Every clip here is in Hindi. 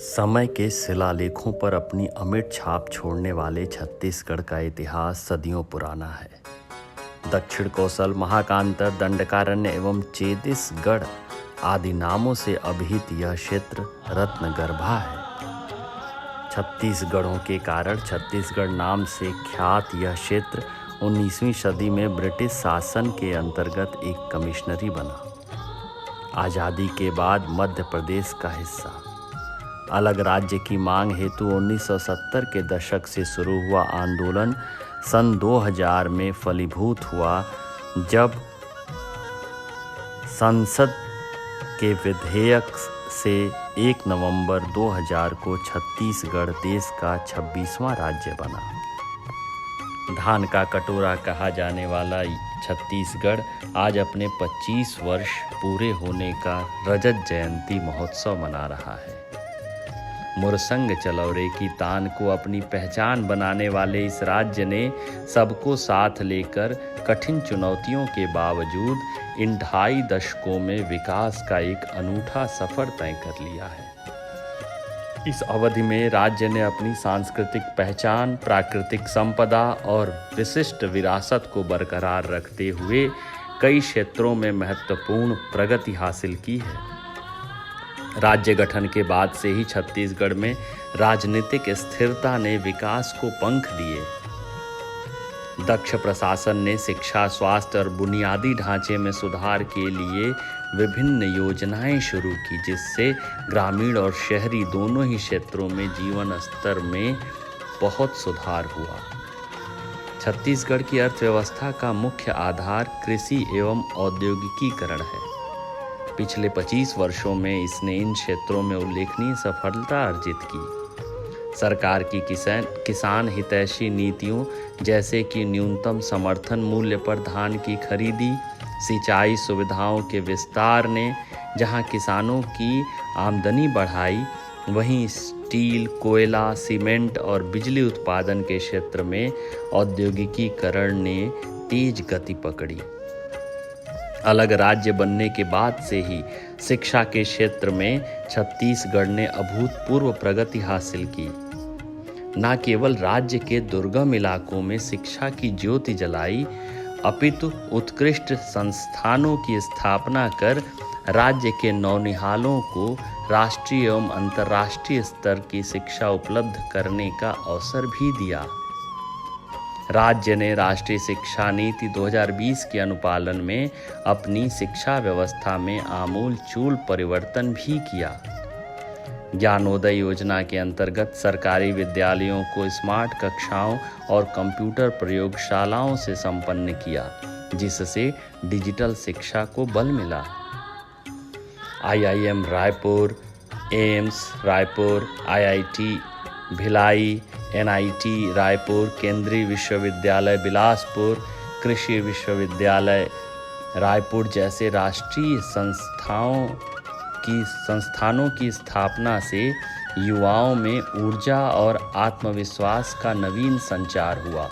समय के शिलालेखों पर अपनी अमिट छाप छोड़ने वाले छत्तीसगढ़ का इतिहास सदियों पुराना है। दक्षिण कोसल, महाकांतर, दंडकारण्य एवं चेदिसगढ़ आदि नामों से अभिहित यह क्षेत्र रत्नगर्भा है। छत्तीसगढ़ों के कारण छत्तीसगढ़ नाम से ख्यात यह क्षेत्र 19वीं सदी में ब्रिटिश शासन के अंतर्गत एक कमिश्नरी बना। आज़ादी के बाद मध्य प्रदेश का हिस्सा। अलग राज्य की मांग हेतु 1970 के दशक से शुरू हुआ आंदोलन सन 2000 में फलीभूत हुआ, जब संसद के विधेयक से 1 नवंबर 2000 को छत्तीसगढ़ देश का 26वां राज्य बना। धान का कटोरा कहा जाने वाला छत्तीसगढ़ आज अपने 25 वर्ष पूरे होने का रजत जयंती महोत्सव मना रहा है। मुरसंग चलौरे की तान को अपनी पहचान बनाने वाले इस राज्य ने सबको साथ लेकर कठिन चुनौतियों के बावजूद इन 2.5 दशकों में विकास का एक अनूठा सफर तय कर लिया है। इस अवधि में राज्य ने अपनी सांस्कृतिक पहचान, प्राकृतिक संपदा और विशिष्ट विरासत को बरकरार रखते हुए कई क्षेत्रों में महत्वपूर्ण प्रगति हासिल की है। राज्य गठन के बाद से ही छत्तीसगढ़ में राजनीतिक स्थिरता ने विकास को पंख दिए। दक्ष प्रशासन ने शिक्षा, स्वास्थ्य और बुनियादी ढांचे में सुधार के लिए विभिन्न योजनाएं शुरू की, जिससे ग्रामीण और शहरी दोनों ही क्षेत्रों में जीवन स्तर में बहुत सुधार हुआ। छत्तीसगढ़ की अर्थव्यवस्था का मुख्य आधार कृषि एवं औद्योगिकीकरण है। पिछले 25 वर्षों में इसने इन क्षेत्रों में उल्लेखनीय सफलता अर्जित की। सरकार की किसान हितैषी नीतियों जैसे कि न्यूनतम समर्थन मूल्य पर धान की खरीदी, सिंचाई सुविधाओं के विस्तार ने जहां किसानों की आमदनी बढ़ाई, वहीं स्टील, कोयला, सीमेंट और बिजली उत्पादन के क्षेत्र में औद्योगिकीकरण ने तेज गति पकड़ी। अलग राज्य बनने के बाद से ही शिक्षा के क्षेत्र में छत्तीसगढ़ ने अभूतपूर्व प्रगति हासिल की। न केवल राज्य के दुर्गम इलाकों में शिक्षा की ज्योति जलाई, अपितु उत्कृष्ट संस्थानों की स्थापना कर राज्य के नौनिहालों को राष्ट्रीय एवं अंतर्राष्ट्रीय स्तर की शिक्षा उपलब्ध करने का अवसर भी दिया। राज्य ने राष्ट्रीय शिक्षा नीति 2020 के अनुपालन में अपनी शिक्षा व्यवस्था में आमूल-चूल परिवर्तन भी किया। ज्ञानोदय योजना के अंतर्गत सरकारी विद्यालयों को स्मार्ट कक्षाओं और कंप्यूटर प्रयोगशालाओं से संपन्न किया, जिससे डिजिटल शिक्षा को बल मिला। IIM Raipur, AIIMS Raipur, IIT Bhilai, NIT Raipur, केंद्रीय विश्वविद्यालय बिलासपुर, कृषि विश्वविद्यालय रायपुर जैसे राष्ट्रीय संस्थानों की स्थापना से युवाओं में ऊर्जा और आत्मविश्वास का नवीन संचार हुआ।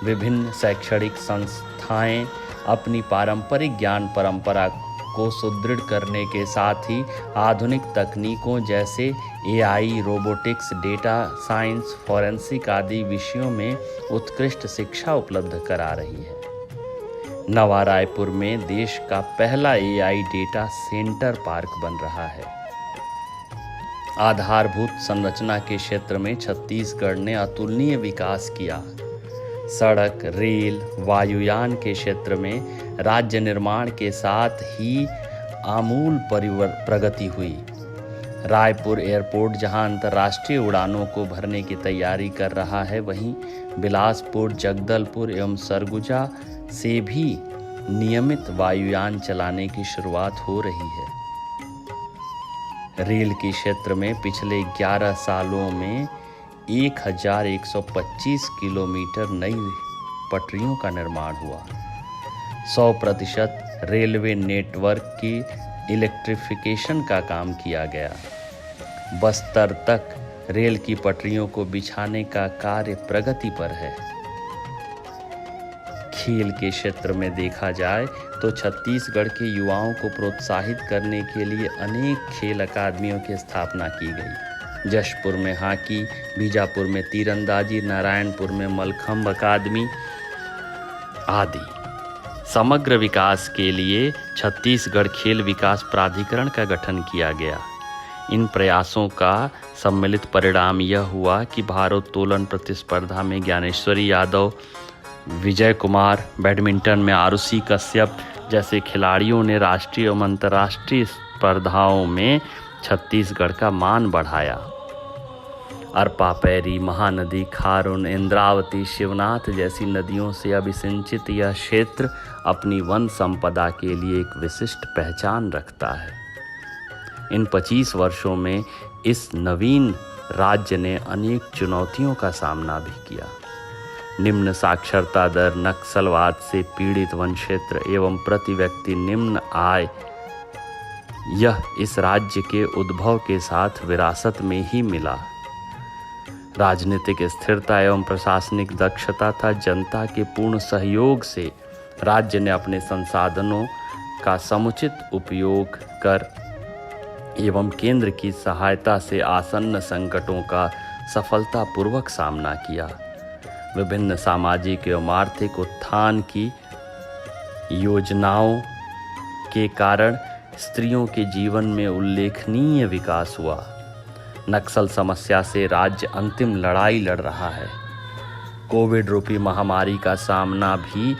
विभिन्न शैक्षणिक संस्थाएं अपनी पारंपरिक ज्ञान परंपरा को सुदृढ़ करने के साथ ही आधुनिक तकनीकों जैसे AI, robotics, data science, forensic आदि विषयों में उत्कृष्ट शिक्षा उपलब्ध करा रही है। नवा रायपुर में देश का पहला AI डेटा सेंटर पार्क बन रहा है। आधारभूत संरचना के क्षेत्र में छत्तीसगढ़ ने अतुलनीय विकास किया। सड़क, रेल, वायुयान के क्षेत्र में राज्य निर्माण के साथ ही आमूल प्रगति हुई। रायपुर एयरपोर्ट जहां अंतर्राष्ट्रीय उड़ानों को भरने की तैयारी कर रहा है, वहीं बिलासपुर, जगदलपुर एवं सरगुजा से भी नियमित वायुयान चलाने की शुरुआत हो रही है। रेल के क्षेत्र में पिछले 11 सालों में 1125 किलोमीटर नई पटरियों का निर्माण हुआ। 100% रेलवे नेटवर्क की इलेक्ट्रिफिकेशन का काम किया गया। बस्तर तक रेल की पटरियों को बिछाने का कार्य प्रगति पर है। खेल के क्षेत्र में देखा जाए तो छत्तीसगढ़ के युवाओं को प्रोत्साहित करने के लिए अनेक खेल अकादमियों की स्थापना की गई। जशपुर में हॉकी, बीजापुर में तीरंदाजी, नारायणपुर में मलखंभ अकादमी आदि। समग्र विकास के लिए छत्तीसगढ़ खेल विकास प्राधिकरण का गठन किया गया। इन प्रयासों का सम्मिलित परिणाम यह हुआ कि भारोत्तोलन प्रतिस्पर्धा में ज्ञानेश्वरी यादव, विजय कुमार, बैडमिंटन में आरुषि कश्यप जैसे खिलाड़ियों ने राष्ट्रीय एवं अंतर्राष्ट्रीय स्पर्धाओं में छत्तीसगढ़ का मान बढ़ाया। अरपापैरी, महानदी, खारून, इंद्रावती, शिवनाथ जैसी नदियों से अभिसिंचित यह क्षेत्र अपनी वन संपदा के लिए एक विशिष्ट पहचान रखता है। इन 25 वर्षों में इस नवीन राज्य ने अनेक चुनौतियों का सामना भी किया। निम्न साक्षरता दर, नक्सलवाद से पीड़ित वन क्षेत्र एवं प्रति व्यक्ति निम्न आय, यह इस राज्य के उद्भव के साथ विरासत में ही मिला। राजनीतिक स्थिरता एवं प्रशासनिक दक्षता तथा जनता के पूर्ण सहयोग से राज्य ने अपने संसाधनों का समुचित उपयोग कर एवं केंद्र की सहायता से आसन्न संकटों का सफलतापूर्वक सामना किया। विभिन्न सामाजिक एवं आर्थिक उत्थान की योजनाओं के कारण स्त्रियों के जीवन में उल्लेखनीय विकास हुआ। नक्सल समस्या से राज्य अंतिम लड़ाई लड़ रहा है। कोविड रूपी महामारी का सामना भी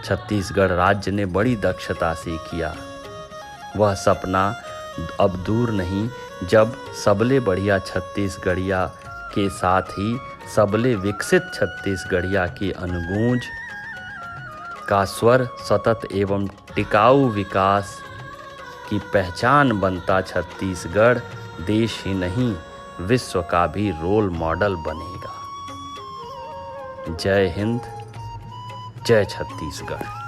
छत्तीसगढ़ राज्य ने बड़ी दक्षता से किया। वह सपना अब दूर नहीं जब सबले बढ़िया छत्तीसगढ़िया के साथ ही सबले विकसित छत्तीसगढ़िया की अनुगूंज का स्वर सतत एवं टिकाऊ विकास की पहचान बनता छत्तीसगढ़ देश ही नहीं विश्व का भी रोल मॉडल बनेगा। जय हिंद, जय छत्तीसगढ़।